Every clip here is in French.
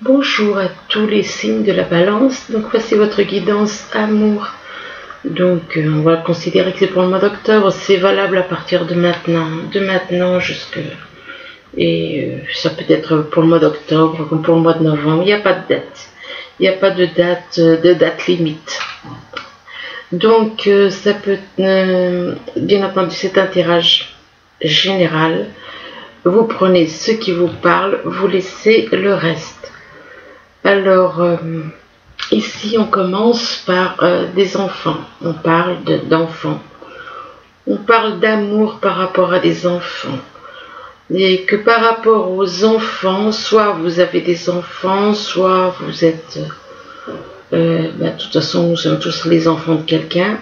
Bonjour à tous les signes de la balance. Donc voici votre guidance amour. Donc on va considérer que c'est pour le mois d'octobre. C'est valable à partir de maintenant jusque... Et ça peut être pour le mois d'octobre comme pour le mois de novembre. Il n'y a pas de date. Il n'y a pas de date limite. Donc ça peut... bien entendu, c'est un tirage général. Vous prenez ce qui vous parle, vous laissez le reste. Alors, ici, on commence par des enfants. On parle d'enfants. On parle d'amour par rapport à des enfants. Et que par rapport aux enfants, soit vous avez des enfants, soit vous êtes... de toute façon, nous sommes tous les enfants de quelqu'un.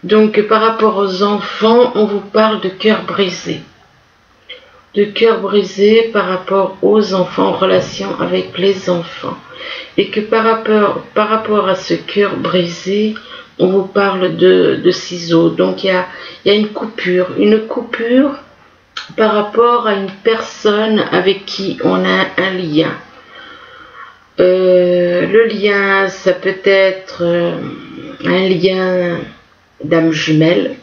Donc, par rapport aux enfants, on vous parle de cœur brisé. De cœur brisé par rapport aux enfants, en relation avec les enfants. Et que par rapport à ce cœur brisé, on vous parle de ciseaux. Donc il y a une coupure par rapport à une personne avec qui on a un lien. Le lien, ça peut être un lien d'âme jumelle.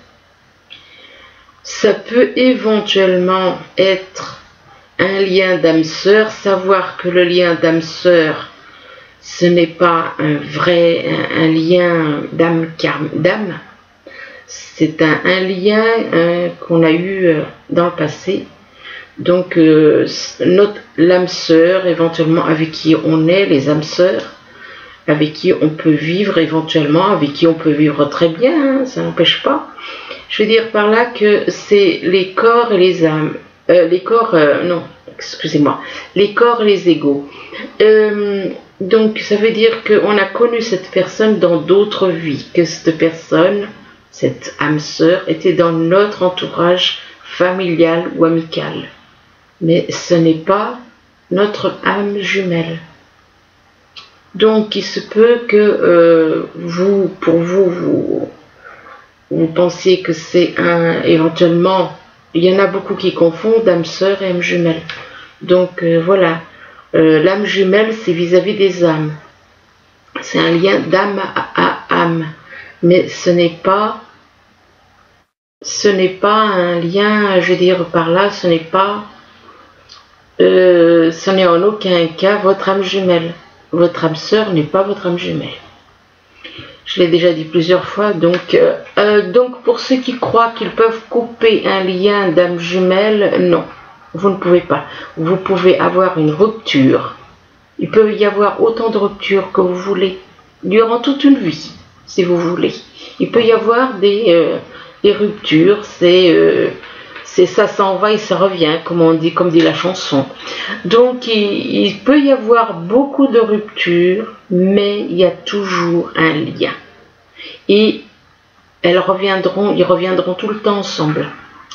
Ça peut éventuellement être un lien d'âme sœur, savoir que le lien d'âme sœur, ce n'est pas un lien d'âme, c'est un lien qu'on a eu dans le passé. Donc l'âme sœur, éventuellement avec qui on est, les âmes sœurs, avec qui on peut vivre éventuellement, avec qui on peut vivre très bien, hein, ça n'empêche pas. Je veux dire par là que c'est les corps et les âmes. Les corps et les égos. Donc ça veut dire qu'on a connu cette personne dans d'autres vies, que cette personne, cette âme sœur, était dans notre entourage familial ou amical. Mais ce n'est pas notre âme jumelle. Donc il se peut que vous pensiez que c'est éventuellement, il y en a beaucoup qui confondent âme sœur et âme jumelle. Donc voilà, l'âme jumelle c'est vis-à-vis des âmes. C'est un lien d'âme à âme. Mais ce n'est pas un lien, je veux dire par là, ce n'est en aucun cas votre âme jumelle. Votre âme sœur n'est pas votre âme jumelle. Je l'ai déjà dit plusieurs fois, donc pour ceux qui croient qu'ils peuvent couper un lien d'âme jumelle, non, vous ne pouvez pas. Vous pouvez avoir une rupture. Il peut y avoir autant de ruptures que vous voulez, durant toute une vie, si vous voulez. Il peut y avoir des ruptures, ça s'en va et ça revient, comme dit la chanson. Donc il peut y avoir beaucoup de ruptures, mais il y a toujours un lien. Et ils reviendront tout le temps ensemble.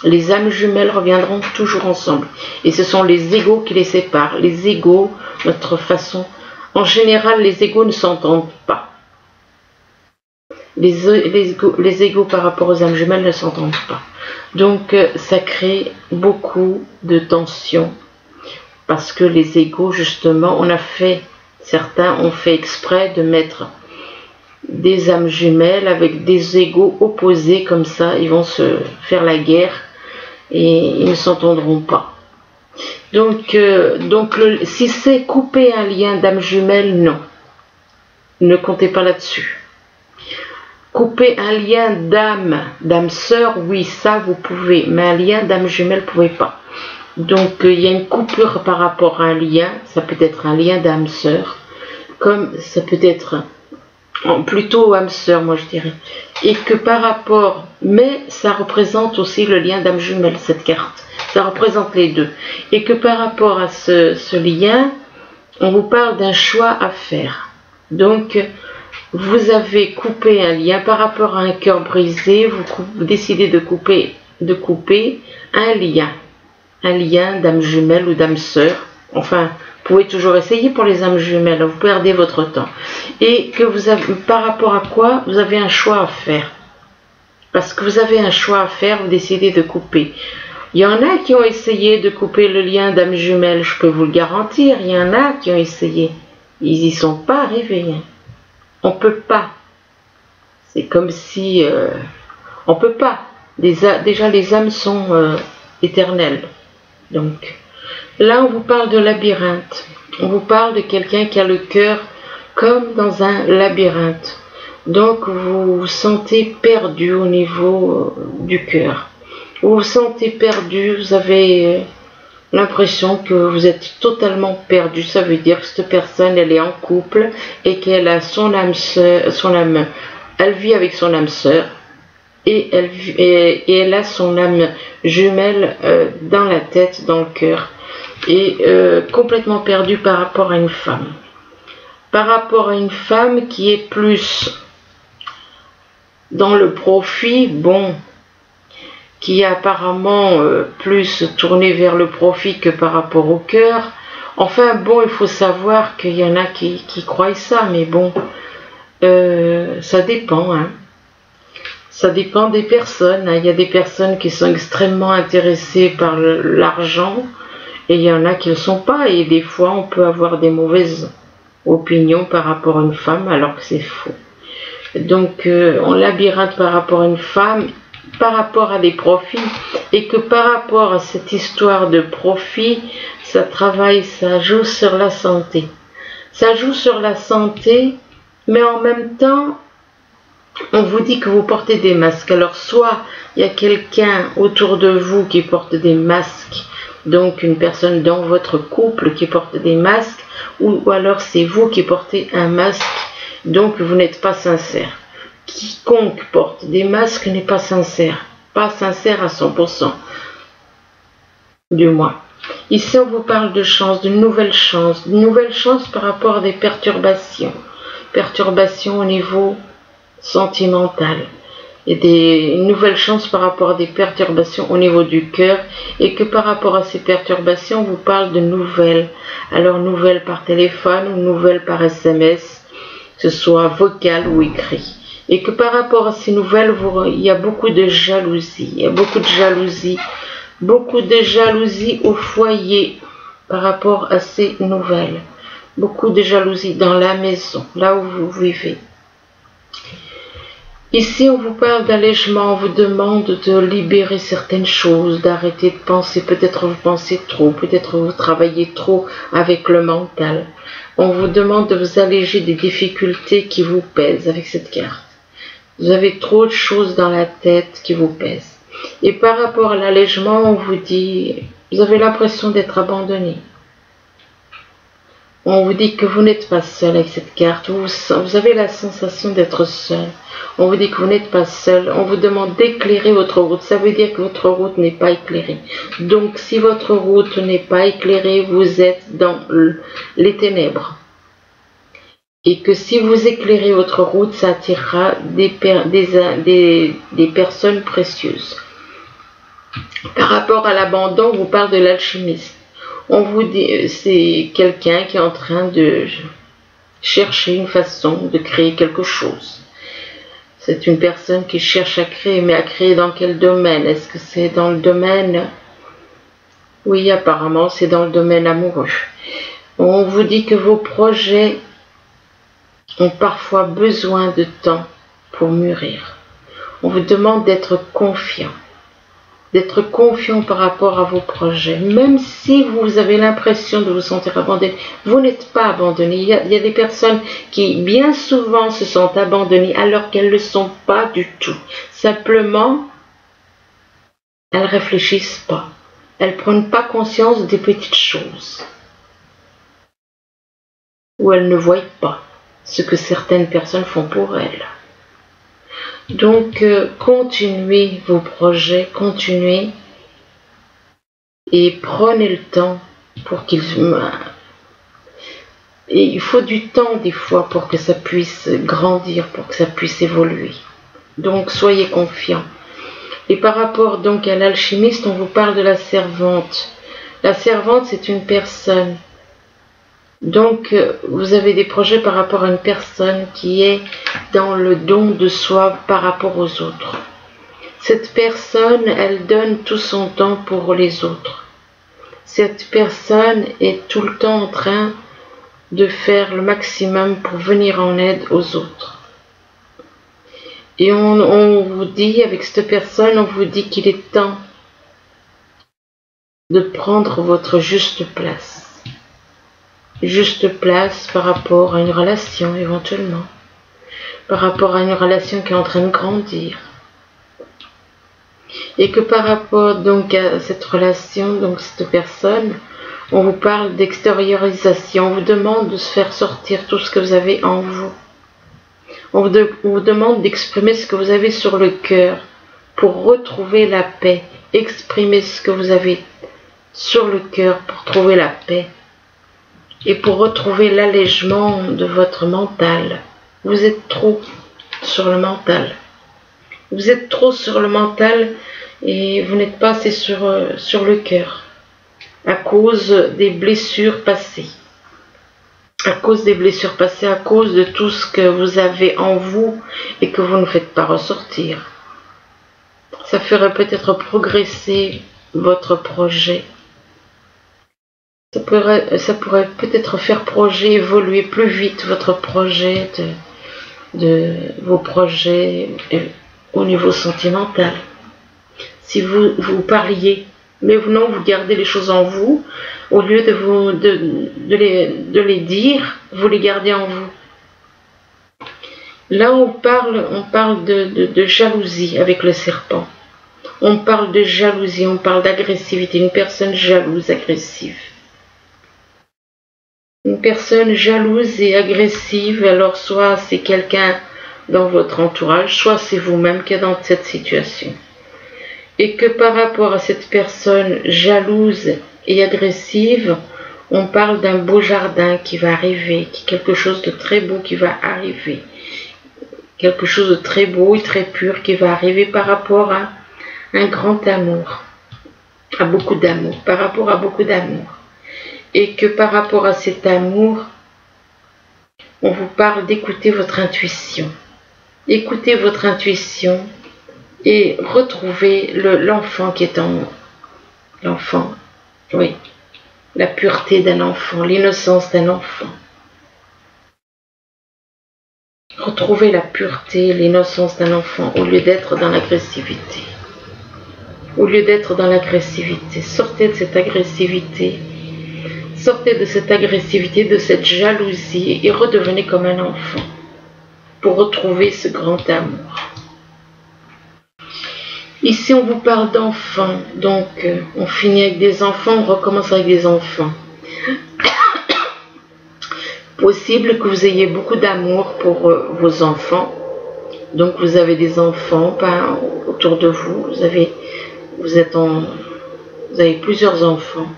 Les âmes jumelles reviendront toujours ensemble. Et ce sont les égos qui les séparent. Les égos, notre façon... En général, les égos ne s'entendent pas. Les égos par rapport aux âmes jumelles ne s'entendent pas. Donc ça crée beaucoup de tensions. Parce que les égos, justement, certains ont fait exprès de mettre des âmes jumelles avec des égos opposés comme ça. Ils vont se faire la guerre et ils ne s'entendront pas. Donc si c'est couper un lien d'âme jumelle, non. Ne comptez pas là-dessus. Couper un lien d'âme sœur, oui, ça vous pouvez. Mais un lien d'âme jumelle, vous ne pouvez pas. Donc il y a une coupure par rapport à un lien. Ça peut être un lien d'âme sœur. Comme ça peut être plutôt âme sœur, moi je dirais. Et que par rapport... Mais ça représente aussi le lien d'âme jumelle, cette carte. Ça représente les deux. Et que par rapport à ce lien, on vous parle d'un choix à faire. Donc, vous avez coupé un lien par rapport à un cœur brisé. Vous décidez de couper un lien d'âme jumelle ou d'âme sœur. Enfin, vous pouvez toujours essayer pour les âmes jumelles. Vous perdez votre temps. Et que par rapport à quoi vous avez un choix à faire. Parce que vous avez un choix à faire, vous décidez de couper. Il y en a qui ont essayé de couper le lien d'âme jumelle, je peux vous le garantir. Il y en a qui ont essayé. Ils n'y sont pas arrivés. Hein. On ne peut pas. C'est comme si... on ne peut pas. Déjà, les âmes sont éternelles. Donc, là, on vous parle de labyrinthe. On vous parle de quelqu'un qui a le cœur comme dans un labyrinthe. Donc, vous vous sentez perdu au niveau du cœur. Vous vous sentez perdu, vous avez l'impression que vous êtes totalement perdu. Ça veut dire que cette personne, elle est en couple et qu'elle a son âme sœur, elle vit avec son âme sœur et elle a son âme jumelle dans la tête, dans le cœur, et complètement perdue par rapport à une femme. Par rapport à une femme qui est plus dans le profit, bon, qui est apparemment plus tourné vers le profit que par rapport au cœur. Enfin bon, il faut savoir qu'il y en a qui croient ça, mais bon, ça dépend. Hein. Ça dépend des personnes. Hein. Il y a des personnes qui sont extrêmement intéressées par l'argent et il y en a qui ne le sont pas. Et des fois, on peut avoir des mauvaises opinions par rapport à une femme alors que c'est faux. Donc, on labyrinthe par rapport à une femme, par rapport à des profits, et que par rapport à cette histoire de profit, ça travaille, ça joue sur la santé. Ça joue sur la santé, mais en même temps, on vous dit que vous portez des masques. Alors soit il y a quelqu'un autour de vous qui porte des masques, donc une personne dans votre couple qui porte des masques, ou alors c'est vous qui portez un masque, donc vous n'êtes pas sincère. Quiconque porte des masques n'est pas sincère à 100%, du moins. Ici on vous parle de chance, d'une nouvelle chance par rapport à des perturbations au niveau sentimental, et une nouvelle chance par rapport à des perturbations au niveau du cœur, et que par rapport à ces perturbations on vous parle de nouvelles, alors nouvelles par téléphone ou nouvelles par SMS, que ce soit vocal ou écrit. Et que par rapport à ces nouvelles, il y a beaucoup de jalousie. Il y a beaucoup de jalousie au foyer par rapport à ces nouvelles. Beaucoup de jalousie dans la maison, là où vous vivez. Ici, on vous parle d'allègement, on vous demande de libérer certaines choses, d'arrêter de penser. Peut-être vous pensez trop, peut-être vous travaillez trop avec le mental. On vous demande de vous alléger des difficultés qui vous pèsent avec cette carte. Vous avez trop de choses dans la tête qui vous pèsent. Et par rapport à l'allègement, on vous dit, vous avez l'impression d'être abandonné. On vous dit que vous n'êtes pas seul avec cette carte. Vous avez la sensation d'être seul. On vous dit que vous n'êtes pas seul. On vous demande d'éclairer votre route. Ça veut dire que votre route n'est pas éclairée. Donc, si votre route n'est pas éclairée, vous êtes dans les ténèbres. Et que si vous éclairez votre route, ça attirera des personnes précieuses. Par rapport à l'abandon, on vous parle de l'alchimiste. On vous dit, c'est quelqu'un qui est en train de chercher une façon de créer quelque chose. C'est une personne qui cherche à créer, mais à créer dans quel domaine? Est-ce que c'est dans le domaine... Oui, apparemment, c'est dans le domaine amoureux. On vous dit que vos projets ont parfois besoin de temps pour mûrir. On vous demande d'être confiant par rapport à vos projets. Même si vous avez l'impression de vous sentir abandonné, vous n'êtes pas abandonné. Il y a des personnes qui bien souvent se sentent abandonnées alors qu'elles ne le sont pas du tout. Simplement, elles ne réfléchissent pas. Elles ne prennent pas conscience des petites choses. Ou elles ne voient pas ce que certaines personnes font pour elles. Donc, continuez vos projets, continuez et prenez le temps pour qu'ils... Et il faut du temps des fois pour que ça puisse grandir, pour que ça puisse évoluer. Donc, soyez confiants. Et par rapport donc à l'alchimiste, on vous parle de la servante. La servante, c'est une personne. Donc, vous avez des projets par rapport à une personne qui est dans le don de soi par rapport aux autres. Cette personne, elle donne tout son temps pour les autres. Cette personne est tout le temps en train de faire le maximum pour venir en aide aux autres. Et on vous dit, avec cette personne, on vous dit qu'il est temps de prendre votre juste place. Juste place par rapport à une relation éventuellement. Par rapport à une relation qui est en train de grandir. Et que par rapport donc à cette relation, donc cette personne, on vous parle d'extériorisation, on vous demande de se faire sortir tout ce que vous avez en vous. On vous demande d'exprimer ce que vous avez sur le cœur pour retrouver la paix. Exprimez ce que vous avez sur le cœur pour trouver la paix et pour retrouver l'allègement de votre mental. Vous êtes trop sur le mental. Vous êtes trop sur le mental et vous n'êtes pas assez sur le cœur à cause des blessures passées. À cause des blessures passées, à cause de tout ce que vous avez en vous et que vous ne faites pas ressortir. Ça ferait peut-être progresser votre projet. Ça pourrait peut-être faire évoluer plus vite votre projet, vos projets au niveau sentimental. Si vous parliez, mais non, vous gardez les choses en vous, au lieu de les dire, vous les gardez en vous. Là, on parle de jalousie avec le serpent. On parle de jalousie, on parle d'agressivité, une personne jalouse, agressive. Une personne jalouse et agressive, alors soit c'est quelqu'un dans votre entourage, soit c'est vous-même qui êtes dans cette situation. Et que par rapport à cette personne jalouse et agressive, on parle d'un beau jardin qui va arriver, quelque chose de très beau qui va arriver. Quelque chose de très beau et très pur qui va arriver par rapport à un grand amour, à beaucoup d'amour, par rapport à beaucoup d'amour. Et que par rapport à cet amour, on vous parle d'écouter votre intuition. Écoutez votre intuition et retrouvez l'enfant qui est en vous. L'enfant, oui, la pureté d'un enfant, l'innocence d'un enfant. Retrouvez la pureté, l'innocence d'un enfant au lieu d'être dans l'agressivité. Au lieu d'être dans l'agressivité, sortez de cette agressivité. Sortez de cette agressivité, de cette jalousie et redevenez comme un enfant pour retrouver ce grand amour. Ici, on vous parle d'enfants, donc on finit avec des enfants, on recommence avec des enfants. Possible que vous ayez beaucoup d'amour pour vos enfants, donc vous avez des enfants autour de vous, vous avez plusieurs enfants.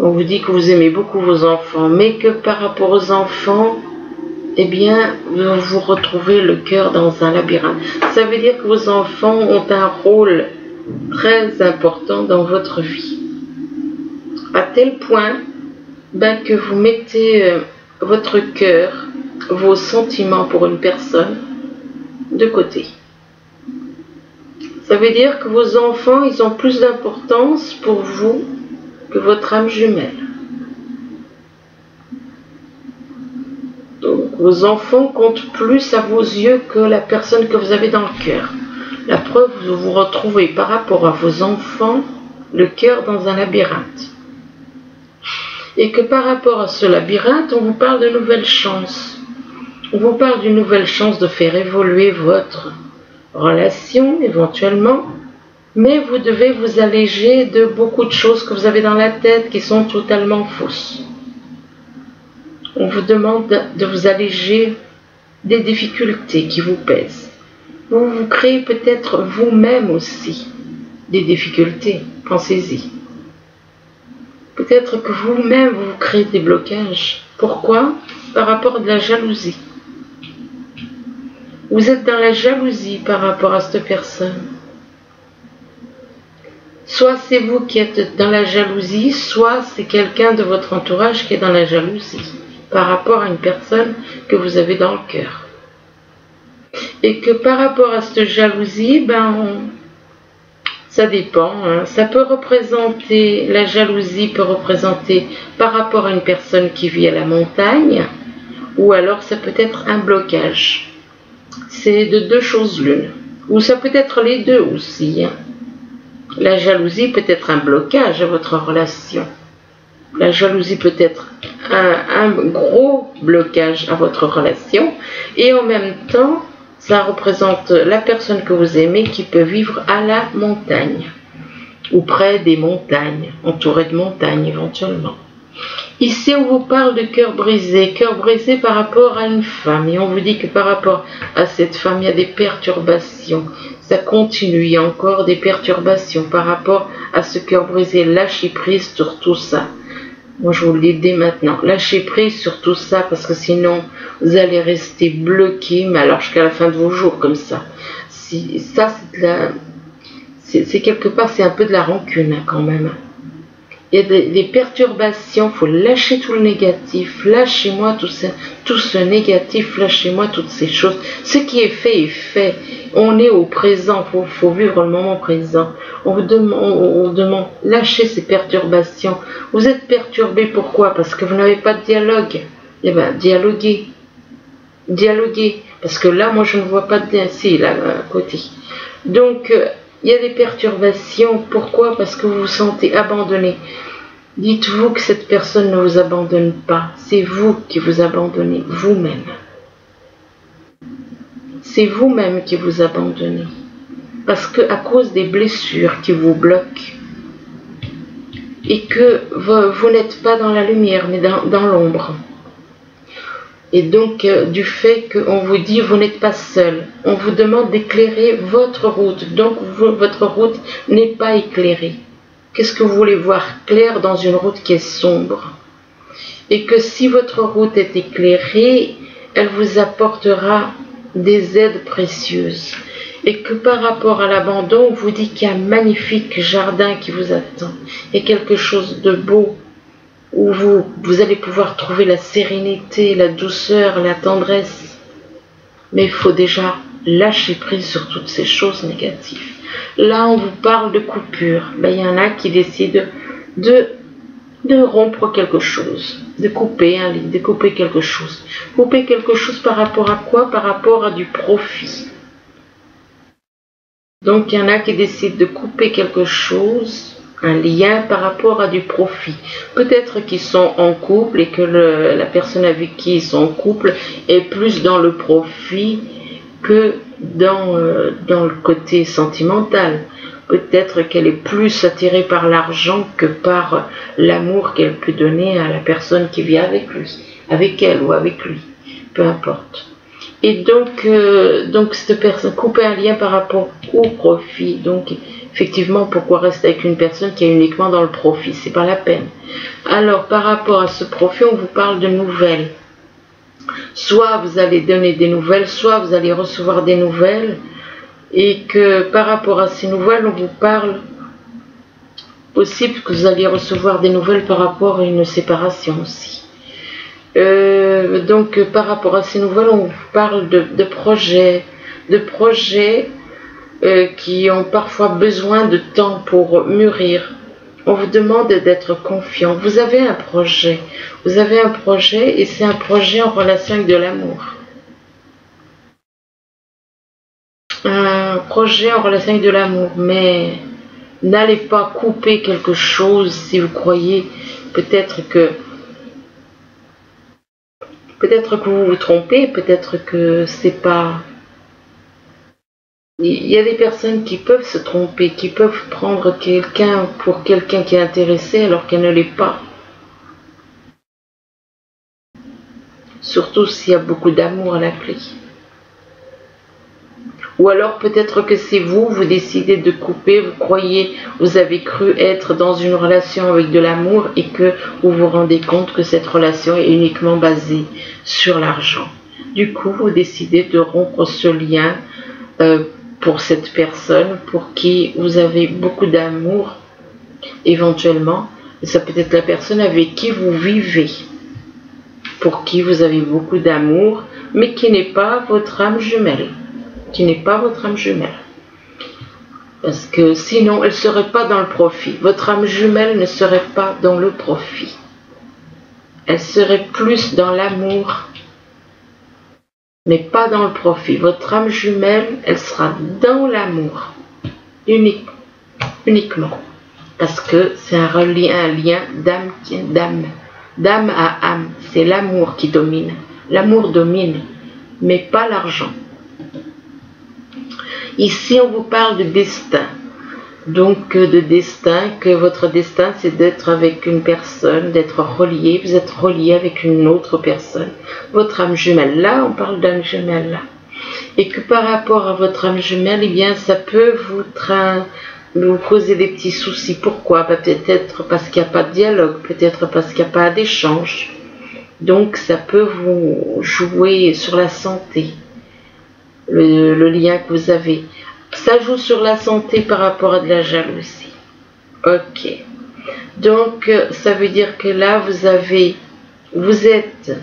On vous dit que vous aimez beaucoup vos enfants, mais que par rapport aux enfants, eh bien, vous retrouvez le cœur dans un labyrinthe. Ça veut dire que vos enfants ont un rôle très important dans votre vie. À tel point que vous mettez votre cœur, vos sentiments pour une personne de côté. Ça veut dire que vos enfants, ils ont plus d'importance pour vous que votre âme jumelle. Donc, vos enfants comptent plus à vos yeux que la personne que vous avez dans le cœur. La preuve, vous vous retrouvez par rapport à vos enfants, le cœur dans un labyrinthe. Et que par rapport à ce labyrinthe, on vous parle de nouvelles chances. On vous parle d'une nouvelle chance de faire évoluer votre relation, éventuellement, mais vous devez vous alléger de beaucoup de choses que vous avez dans la tête qui sont totalement fausses. On vous demande de vous alléger des difficultés qui vous pèsent. Vous créez peut-être vous-même aussi des difficultés, pensez-y. Peut-être que vous-même vous créez des blocages. Pourquoi? Par rapport à de la jalousie. Vous êtes dans la jalousie par rapport à cette personne. Soit c'est vous qui êtes dans la jalousie, soit c'est quelqu'un de votre entourage qui est dans la jalousie par rapport à une personne que vous avez dans le cœur. Et que par rapport à cette jalousie, Ça dépend, hein. Ça peut représenter, la jalousie peut représenter par rapport à une personne qui vit à la montagne, ou alors ça peut être un blocage. C'est de deux choses l'une. Ou ça peut être les deux aussi, hein. La jalousie peut être un blocage à votre relation. La jalousie peut être un gros blocage à votre relation. Et en même temps, ça représente la personne que vous aimez qui peut vivre à la montagne. Ou près des montagnes, entouré de montagnes éventuellement. Ici, on vous parle de cœur brisé par rapport à une femme. Et on vous dit que par rapport à cette femme, il y a des perturbations. Ça continue, il y a encore des perturbations par rapport à ce cœur brisé. Lâchez prise sur tout ça. Moi, je vous le dis dès maintenant. Lâchez prise sur tout ça parce que sinon, vous allez rester bloqué, mais alors jusqu'à la fin de vos jours, comme ça. Si, ça, c'est quelque part, c'est un peu de la rancune, hein, quand même. Il y a des perturbations, il faut lâcher tout le négatif, lâchez-moi tout ce négatif, lâchez-moi toutes ces choses. Ce qui est fait est fait. On est au présent, faut vivre le moment présent. On vous demande, lâchez ces perturbations. Vous êtes perturbé, pourquoi? Parce que vous n'avez pas de dialogue. Eh bien, dialoguez. Dialoguez. Parce que là, moi, je ne vois pas de dialogue. Si, là, à côté. Donc, il y a des perturbations. Pourquoi? Parce que vous vous sentez abandonné. Dites-vous que cette personne ne vous abandonne pas. C'est vous qui vous abandonnez, vous-même. C'est vous-même qui vous abandonnez. Parce que à cause des blessures qui vous bloquent, et que vous n'êtes pas dans la lumière, mais dans l'ombre. Et donc, du fait qu'on vous dit, vous n'êtes pas seul. On vous demande d'éclairer votre route. Donc, votre route n'est pas éclairée. Qu'est-ce que vous voulez voir clair dans une route qui est sombre? Et que si votre route est éclairée, elle vous apportera des aides précieuses. Et que par rapport à l'abandon, on vous dit qu'il y a un magnifique jardin qui vous attend. Et quelque chose de beau, où vous allez pouvoir trouver la sérénité, la douceur, la tendresse. Mais il faut déjà lâcher prise sur toutes ces choses négatives. Là, on vous parle de coupure. Ben, il y en a qui décident de rompre quelque chose, de couper un lit, de couper quelque chose. Couper quelque chose par rapport à quoi? Par rapport à du profit. Donc, il y en a qui décident de couper quelque chose, un lien par rapport à du profit. Peut-être qu'ils sont en couple et que la personne avec qui ils sont en couple est plus dans le profit que dans le côté sentimental. Peut-être qu'elle est plus attirée par l'argent que par l'amour qu'elle peut donner à la personne qui vit avec lui, avec elle ou avec lui, peu importe. Et donc cette personne coupe un lien par rapport au profit. Donc effectivement, pourquoi rester avec une personne qui est uniquement dans le profit? C'est pas la peine. Alors par rapport à ce profit, on vous parle de nouvelles. Soit vous allez donner des nouvelles, soit vous allez recevoir des nouvelles, et que par rapport à ces nouvelles, on vous parle possible que vous allez recevoir des nouvelles par rapport à une séparation aussi. Donc par rapport à ces nouvelles, on vous parle de projets qui ont parfois besoin de temps pour mûrir. On vous demande d'être confiant. Vous avez un projet et c'est un projet en relation avec de l'amour. Un projet en relation avec de l'amour, mais n'allez pas couper quelque chose si vous croyez peut-être que vous vous trompez, peut-être que c'est pas... Il y a des personnes qui peuvent se tromper, qui peuvent prendre quelqu'un pour quelqu'un qui est intéressé alors qu'elle ne l'est pas. Surtout s'il y a beaucoup d'amour à la clé. Ou alors peut-être que c'est vous décidez de couper, vous avez cru être dans une relation avec de l'amour et que vous vous rendez compte que cette relation est uniquement basée sur l'argent. Du coup, vous décidez de rompre ce lien pour cette personne pour qui vous avez beaucoup d'amour, éventuellement. Et ça peut être la personne avec qui vous vivez, pour qui vous avez beaucoup d'amour, mais qui n'est pas votre âme jumelle. Parce que sinon, elle ne serait pas dans le profit. Votre âme jumelle ne serait pas dans le profit. Elle serait plus dans l'amour, mais pas dans le profit. Votre âme jumelle, elle sera dans l'amour, uniquement. Parce que c'est un lien d'âme à âme. C'est l'amour qui domine. L'amour domine, mais pas l'argent. Ici, on vous parle de destin. Donc, de destin, que votre destin, c'est d'être avec une personne, d'être relié. Vous êtes relié avec une autre personne. Votre âme jumelle, là, on parle d'âme jumelle, là. Et que par rapport à votre âme jumelle, eh bien, ça peut vous causer des petits soucis. Pourquoi? Peut-être parce qu'il n'y a pas de dialogue, peut-être parce qu'il n'y a pas d'échange. Donc, ça peut vous jouer sur la santé, le lien que vous avez. Ça joue sur la santé par rapport à de la jalousie. Ok. Donc, ça veut dire que là, vous êtes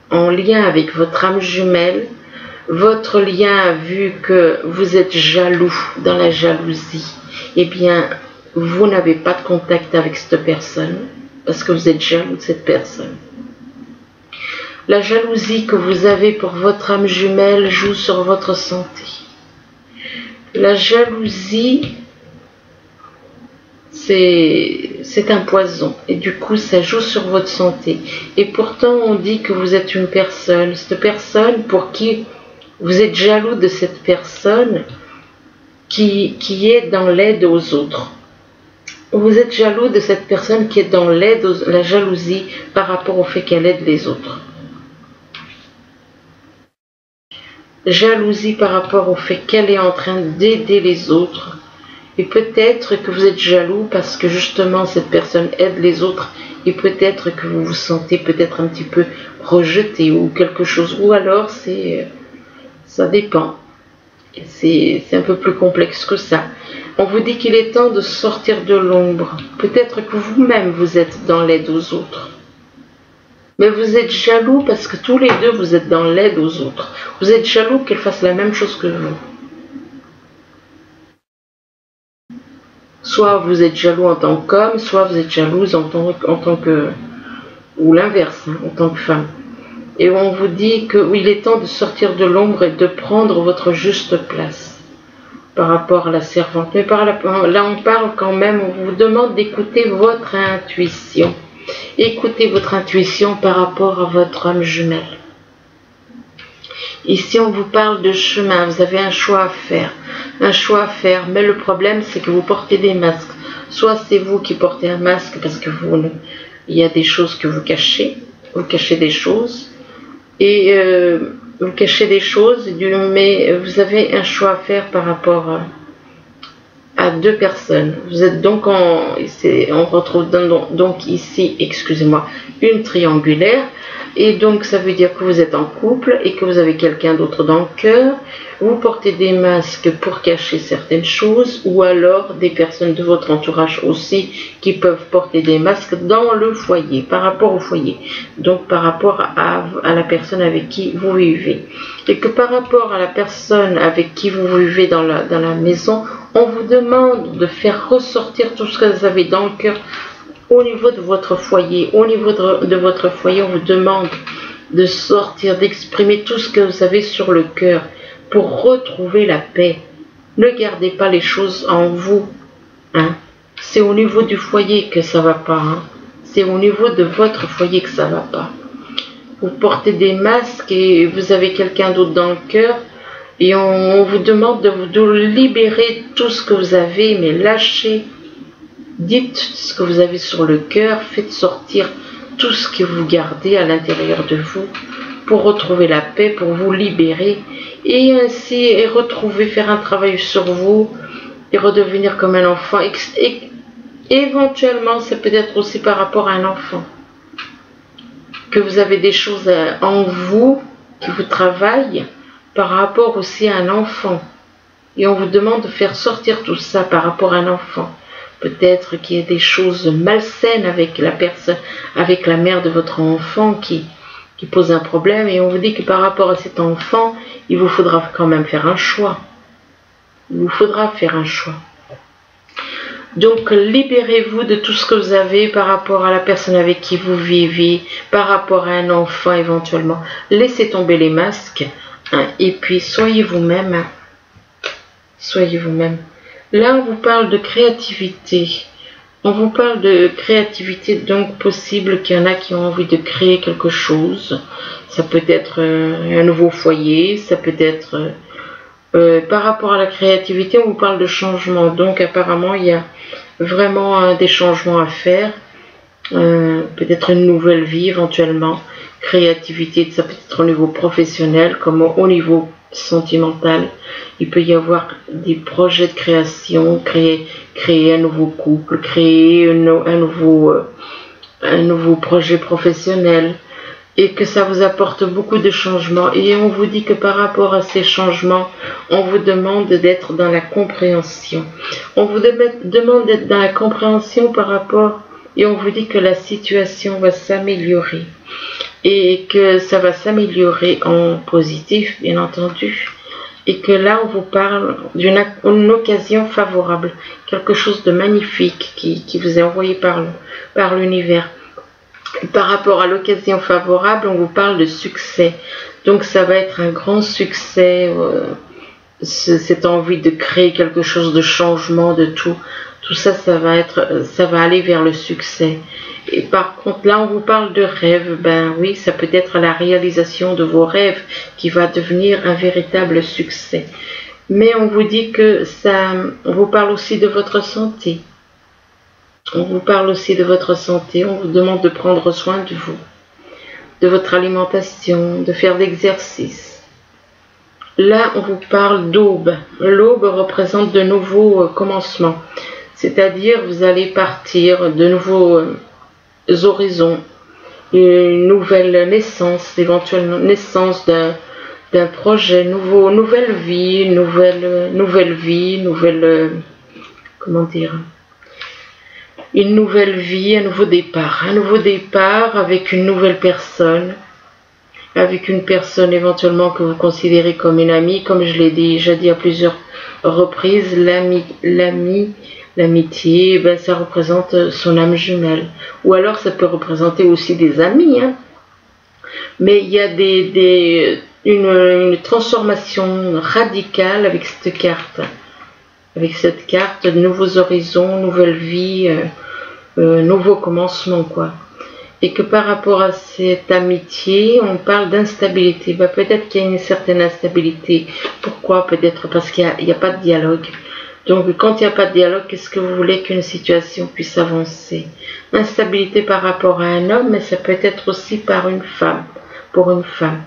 en lien avec votre âme jumelle. Votre lien, vu que vous êtes jaloux, dans la jalousie, eh bien, vous n'avez pas de contact avec cette personne, parce que vous êtes jaloux de cette personne. La jalousie que vous avez pour votre âme jumelle joue sur votre santé. La jalousie, c'est un poison, et du coup, ça joue sur votre santé. Et pourtant, on dit que vous êtes une personne, cette personne pour qui vous êtes jaloux de cette personne qui est dans l'aide aux autres. Vous êtes jaloux de cette personne qui est dans la jalousie par rapport au fait qu'elle aide les autres. Jalousie par rapport au fait qu'elle est en train d'aider les autres. Et peut-être que vous êtes jaloux parce que justement cette personne aide les autres. Et peut-être que vous vous sentez peut-être un petit peu rejeté ou quelque chose. Ou alors ça dépend. C'est un peu plus complexe que ça. On vous dit qu'il est temps de sortir de l'ombre. Peut-être que vous-même vous êtes dans l'aide aux autres. Mais vous êtes jaloux parce que tous les deux vous êtes dans l'aide aux autres. Vous êtes jaloux qu'elle fasse la même chose que vous. Soit vous êtes jaloux en tant qu'homme, soit vous êtes jalouse en tant que... ou l'inverse, hein, en tant que femme. Et on vous dit qu'il est temps de sortir de l'ombre et de prendre votre juste place par rapport à la servante. Mais là on parle quand même, on vous demande d'écouter votre intuition. Écoutez votre intuition par rapport à votre âme jumelle. Ici, on vous parle de chemin. Vous avez un choix à faire. Un choix à faire. Mais le problème, c'est que vous portez des masques. Soit c'est vous qui portez un masque parce que il y a des choses que vous cachez. Vous cachez des choses. Et vous cachez des choses. Mais vous avez un choix à faire par rapport à deux personnes. Vous êtes donc on retrouve donc ici, excusez-moi, une triangulaire. Et donc ça veut dire que vous êtes en couple et que vous avez quelqu'un d'autre dans le cœur. Vous portez des masques pour cacher certaines choses, ou alors des personnes de votre entourage aussi qui peuvent porter des masques dans le foyer, par rapport au foyer. Donc par rapport à la personne avec qui vous vivez. Et que par rapport à la personne avec qui vous vivez dans la maison, on vous demande de faire ressortir tout ce que vous avez dans le cœur. Au niveau de votre foyer, de votre foyer, on vous demande de sortir, d'exprimer tout ce que vous avez sur le cœur pour retrouver la paix. Ne gardez pas les choses en vous. Hein. C'est au niveau du foyer que ça ne va pas. Hein. C'est au niveau de votre foyer que ça ne va pas. Vous portez des masques et vous avez quelqu'un d'autre dans le cœur et on vous demande de libérer tout ce que vous avez, mais lâchez. Dites ce que vous avez sur le cœur, faites sortir tout ce que vous gardez à l'intérieur de vous pour retrouver la paix, pour vous libérer et ainsi faire un travail sur vous et redevenir comme un enfant. Et éventuellement, c'est peut-être aussi par rapport à un enfant que vous avez des choses en vous qui vous travaillent par rapport aussi à un enfant. Et on vous demande de faire sortir tout ça par rapport à un enfant. Peut-être qu'il y a des choses malsaines avec la personne, avec la mère de votre enfant qui pose un problème. Et on vous dit que par rapport à cet enfant, il vous faudra quand même faire un choix. Il vous faudra faire un choix. Donc, libérez-vous de tout ce que vous avez par rapport à la personne avec qui vous vivez, par rapport à un enfant éventuellement. Laissez tomber les masques, hein, et puis soyez vous-même. Hein. Soyez vous-même. Là, on vous parle de créativité. On vous parle de créativité, donc possible qu'il y en a qui ont envie de créer quelque chose. Ça peut être un nouveau foyer, ça peut être... par rapport à la créativité, on vous parle de changement. Donc apparemment, il y a vraiment des changements à faire. Peut-être une nouvelle vie éventuellement. Créativité, ça peut être au niveau professionnel comme au niveau sentimental. Il peut y avoir des projets de création, créer un nouveau couple, créer un nouveau projet professionnel. Et que ça vous apporte beaucoup de changements. Et on vous dit que par rapport à ces changements, on vous demande d'être dans la compréhension. On vous demande d'être dans la compréhension par rapport, et on vous dit que la situation va s'améliorer. Et que ça va s'améliorer en positif, bien entendu. Et que là, on vous parle d'une occasion favorable. Quelque chose de magnifique qui vous est envoyé par l'univers. Par rapport à l'occasion favorable, on vous parle de succès. Donc ça va être un grand succès, cette envie de créer quelque chose de changement, de tout. Tout ça, ça va aller vers le succès. Et par contre, là, on vous parle de rêve. Ben oui, ça peut être la réalisation de vos rêves qui va devenir un véritable succès. Mais on vous dit que on vous parle aussi de votre santé. On vous parle aussi de votre santé, on vous demande de prendre soin de vous, de votre alimentation, de faire l'exercice. Là, on vous parle d'aube. L'aube représente de nouveaux commencements, c'est-à-dire vous allez partir de nouveaux horizons, une nouvelle naissance, éventuellement naissance d'un projet, nouvelle vie, comment dire, une nouvelle vie, un nouveau départ avec une nouvelle personne, avec une personne éventuellement que vous considérez comme une amie, comme je l'ai déjà dit à plusieurs reprises, l'amitié, ben ça représente son âme jumelle, ou alors ça peut représenter aussi des amis, hein. Mais il y a une transformation radicale avec cette carte. Avec cette carte, de nouveaux horizons, nouvelle vie, nouveau commencement, quoi. Et que par rapport à cette amitié, on parle d'instabilité. Bah, peut-être qu'il y a une certaine instabilité. Pourquoi? Peut-être parce qu'il n'y a pas de dialogue. Donc, quand il n'y a pas de dialogue, qu'est-ce que vous voulez qu'une situation puisse avancer? Instabilité par rapport à un homme, mais ça peut être aussi pour une femme.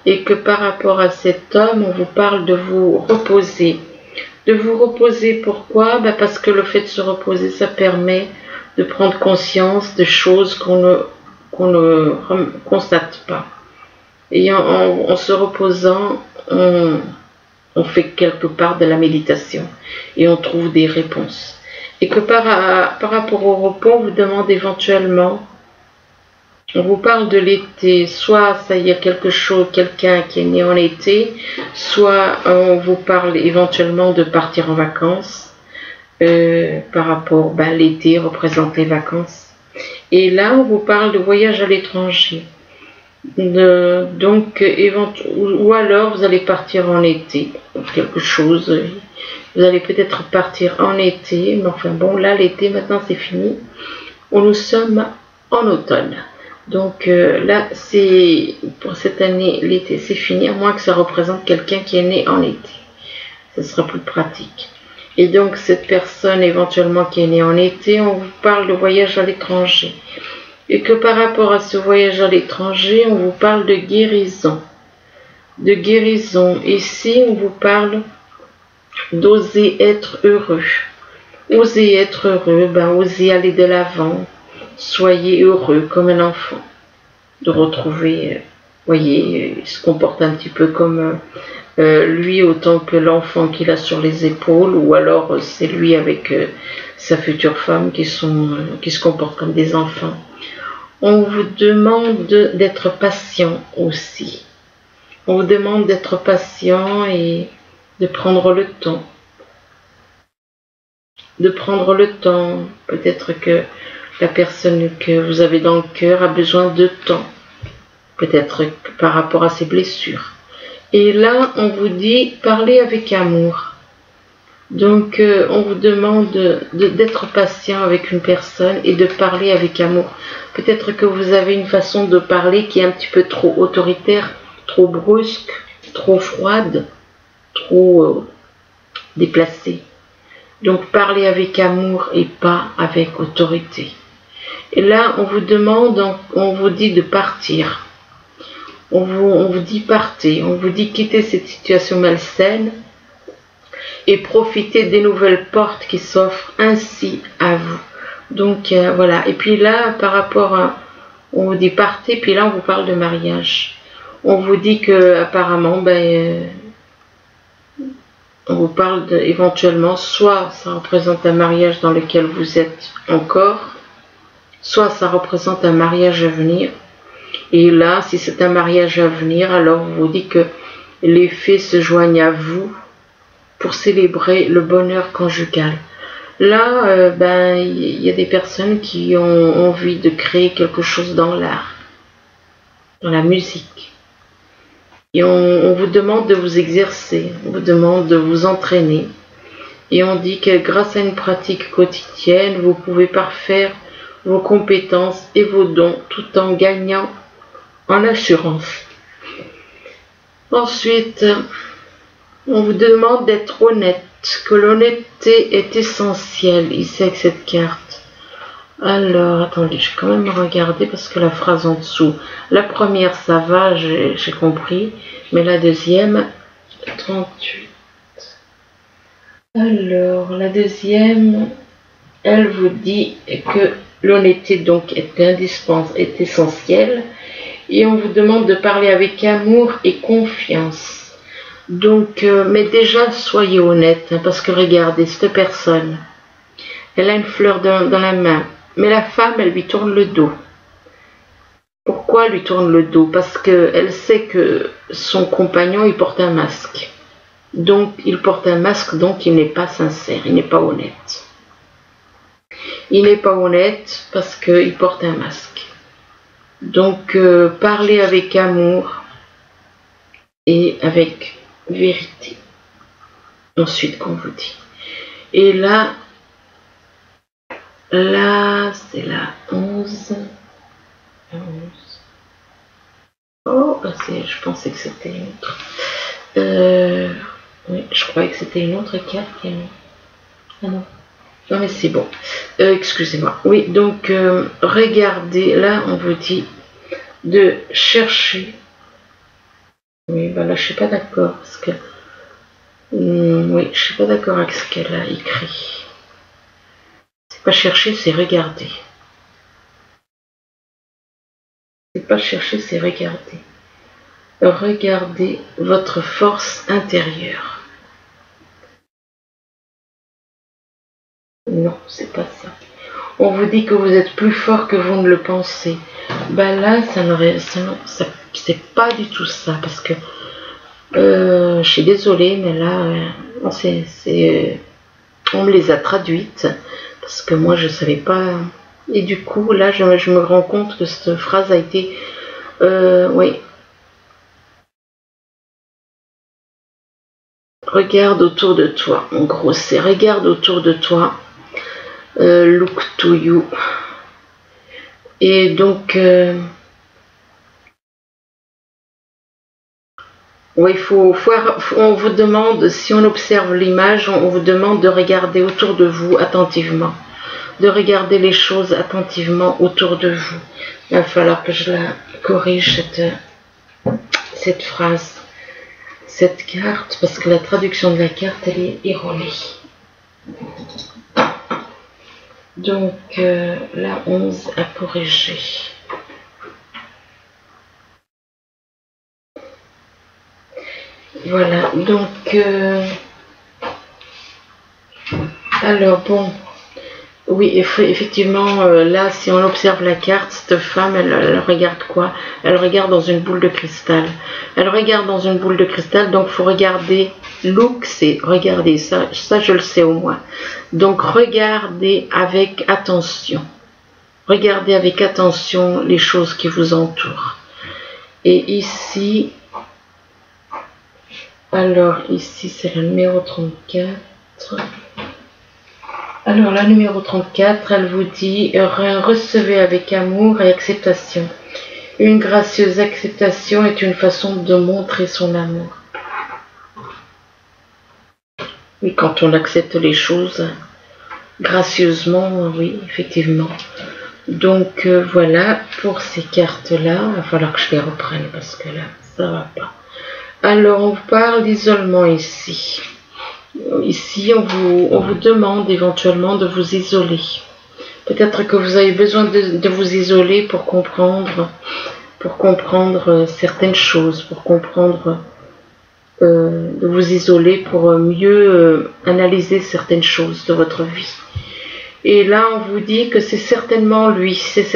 Et que par rapport à cet homme, on vous parle de vous reposer. De vous reposer, pourquoi? Ben parce que le fait de se reposer, ça permet de prendre conscience de choses qu'on ne constate pas. Et en se reposant, on fait quelque part de la méditation et on trouve des réponses. Et que par rapport au repos, on vous demande éventuellement, on vous parle de l'été, soit ça y a quelqu'un qui est né en été, soit on vous parle éventuellement de partir en vacances, par rapport, l'été représente les vacances. Et là, on vous parle de voyage à l'étranger. Donc, ou alors vous allez partir en été, quelque chose, vous allez peut-être partir en été, mais enfin bon, là, l'été, maintenant, c'est fini. Nous sommes en automne. Donc là, pour cette année, l'été, c'est fini, à moins que ça représente quelqu'un qui est né en été. Ce sera plus pratique. Et donc, cette personne éventuellement qui est née en été, on vous parle de voyage à l'étranger. Et que par rapport à ce voyage à l'étranger, on vous parle de guérison. De guérison. Ici, on vous parle d'oser être heureux. Oser être heureux, oser aller de l'avant. Soyez heureux comme un enfant, de retrouver, voyez, il se comporte un petit peu comme lui autant que l'enfant qu'il a sur les épaules, ou alors c'est lui avec sa future femme qui se comportent comme des enfants. On vous demande d'être patient aussi. On vous demande d'être patient et de prendre le temps. de prendre le temps. Peut-être que la personne que vous avez dans le cœur a besoin de temps, peut-être par rapport à ses blessures. Et là, on vous dit, parlez avec amour. Donc, on vous demande d'être patient avec une personne et de parler avec amour. Peut-être que vous avez une façon de parler qui est un petit peu trop autoritaire, trop brusque, trop froide, trop déplacée. Donc, parlez avec amour et pas avec autorité. Et là, on vous demande, on vous dit de partir. On vous dit partez, on vous dit quitter cette situation malsaine et profiter des nouvelles portes qui s'offrent ainsi à vous. Donc voilà, et puis là par rapport à, on vous dit partez, puis là on vous parle de mariage. On vous dit que apparemment on vous parle éventuellement, soit ça représente un mariage dans lequel vous êtes encore, soit ça représente un mariage à venir. Et là, si c'est un mariage à venir, alors on vous dit que les fées se joignent à vous pour célébrer le bonheur conjugal. Là, il y a des personnes qui ont envie de créer quelque chose dans l'art, dans la musique. Et on vous demande de vous exercer, on vous demande de vous entraîner. Et on dit que grâce à une pratique quotidienne, vous pouvez parfaire vos compétences et vos dons tout en gagnant en assurance. Ensuite, on vous demande d'être honnête, que l'honnêteté est essentielle ici avec cette carte. Alors, attendez, je vais quand même regarder parce que la phrase en dessous, la première ça va, j'ai compris, mais la deuxième, 38. Alors, la deuxième, elle vous dit que l'honnêteté donc est indispensable, est essentielle, et on vous demande de parler avec amour et confiance. Donc, mais déjà, soyez honnête, hein, parce que regardez, cette personne, elle a une fleur dans la main, mais la femme, elle lui tourne le dos. Pourquoi elle lui tourne le dos? Parce qu'elle sait que son compagnon, il porte un masque. Donc, il porte un masque, donc il n'est pas sincère, il n'est pas honnête. Il n'est pas honnête parce qu'il porte un masque. Donc, parlez avec amour et avec vérité. Ensuite, qu'on vous dit. Et là, c'est la 11. Oh, je pensais que c'était une autre. Oui, je croyais que c'était une autre carte. Ah non. Non, mais c'est bon. Excusez-moi. Oui, donc, regardez, là, on vous dit de chercher. Oui, ben là, je suis pas d'accord, parce que... oui, je suis pas d'accord avec ce qu'elle a écrit. C'est pas chercher, c'est regarder. C'est pas chercher, c'est regarder. Regardez votre force intérieure. Non, c'est pas ça. On vous dit que vous êtes plus fort que vous ne le pensez. Ben là, c'est pas du tout ça, parce que je suis désolée, mais là, on me les a traduites, parce que moi je savais pas. Et du coup, là, je me rends compte que cette phrase a été, oui. Regarde autour de toi. En gros, c'est regarde autour de toi. Look to you. Et donc, oui, on vous demande, si on observe l'image, on vous demande de regarder autour de vous attentivement, de regarder les choses attentivement autour de vous. Il va falloir que je la corrige, cette phrase, cette carte, parce que la traduction de la carte, elle est erronée. Donc, la 11 à corriger. Voilà, donc, alors bon, oui, effectivement, là, si on observe la carte, cette femme, elle regarde quoi? Elle regarde dans une boule de cristal. Elle regarde dans une boule de cristal, donc il faut regarder look, c'est regardez, ça je le sais au moins. Donc regardez avec attention. Regardez avec attention les choses qui vous entourent. Et ici, alors ici c'est le numéro 34. Alors la numéro 34, elle vous dit « Recevez avec amour et acceptation. Une gracieuse acceptation est une façon de montrer son amour. » Oui, quand on accepte les choses gracieusement, oui, effectivement. Donc voilà, pour ces cartes-là, il va falloir que je les reprenne parce que là, ça va pas. Alors, on vous parle d'isolement ici. Ici, on vous demande éventuellement de vous isoler. Peut-être que vous avez besoin de vous isoler pour comprendre certaines choses, pour comprendre, de vous isoler pour mieux analyser certaines choses de votre vie. Et là, on vous dit que c'est certainement lui, c'est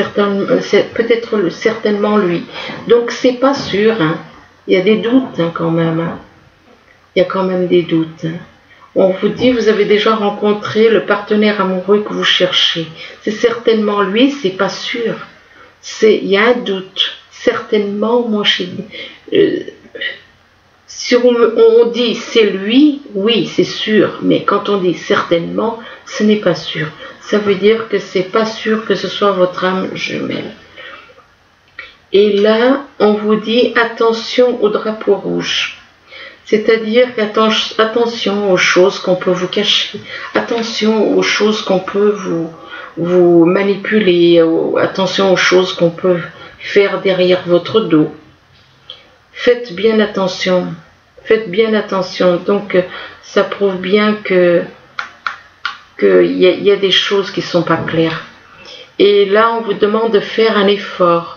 peut-être certainement lui. Donc, c'est pas sûr, hein. Il y a des doutes hein, quand même. Hein. Il y a quand même des doutes. Hein. On vous dit, vous avez déjà rencontré le partenaire amoureux que vous cherchez. C'est certainement lui, c'est pas sûr. Il y a un doute. Certainement, moi, si on dit c'est lui, oui, c'est sûr. Mais quand on dit certainement, ce n'est pas sûr. Ça veut dire que c'est pas sûr que ce soit votre âme jumelle. Et là, on vous dit attention au drapeau rouge. C'est-à-dire attention aux choses qu'on peut vous cacher, attention aux choses qu'on peut vous manipuler, attention aux choses qu'on peut faire derrière votre dos. Faites bien attention, faites bien attention. Donc, ça prouve bien qu'il y a des choses qui ne sont pas claires. Et là, on vous demande de faire un effort.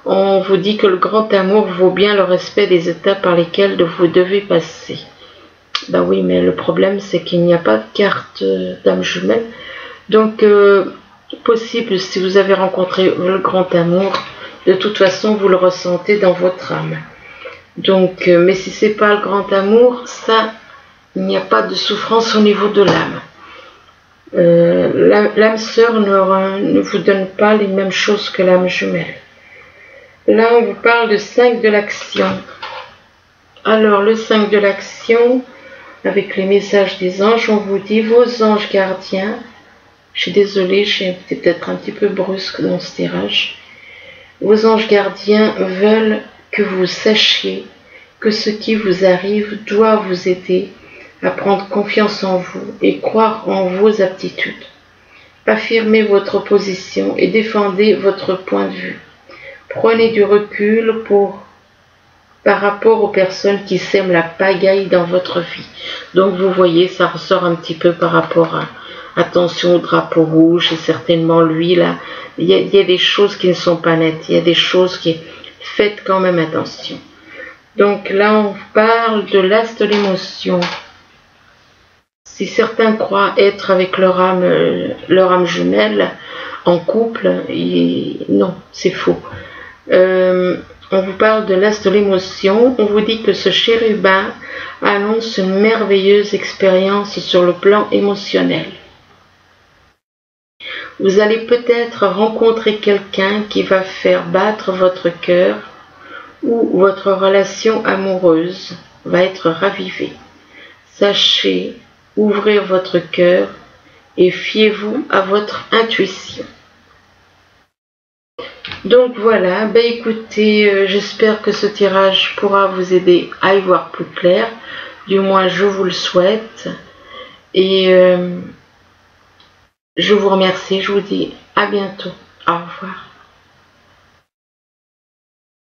On vous dit que le grand amour vaut bien le respect des étapes par lesquelles vous devez passer. Ben oui, mais le problème, c'est qu'il n'y a pas de carte d'âme jumelle. Donc, possible, si vous avez rencontré le grand amour, de toute façon, vous le ressentez dans votre âme. Donc, mais si c'est pas le grand amour, ça, il n'y a pas de souffrance au niveau de l'âme. L'âme sœur ne vous donne pas les mêmes choses que l'âme jumelle. Là, on vous parle de 5 de l'action. Alors, le 5 de l'action, avec les messages des anges, on vous dit, vos anges gardiens, je suis désolée, j'ai été peut-être un petit peu brusque dans ce tirage, vos anges gardiens veulent que vous sachiez que ce qui vous arrive doit vous aider à prendre confiance en vous et croire en vos aptitudes. Affirmez votre position et défendez votre point de vue. Prenez du recul par rapport aux personnes qui sèment la pagaille dans votre vie. Donc vous voyez, ça ressort un petit peu par rapport à attention au drapeau rouge, et certainement lui là, il y a des choses qui ne sont pas nettes, il y a des choses qui... Faites quand même attention. Donc là, on parle de l'as de l'émotion. Si certains croient être avec leur âme jumelle en couple, non, c'est faux. On vous parle de l'as de l'émotion. On vous dit que ce chérubin annonce une merveilleuse expérience sur le plan émotionnel. Vous allez peut-être rencontrer quelqu'un qui va faire battre votre cœur ou votre relation amoureuse va être ravivée. Sachez ouvrir votre cœur et fiez-vous à votre intuition. Donc voilà, ben écoutez, j'espère que ce tirage pourra vous aider à y voir plus clair. Du moins, je vous le souhaite. Et je vous remercie, je vous dis à bientôt. Au revoir.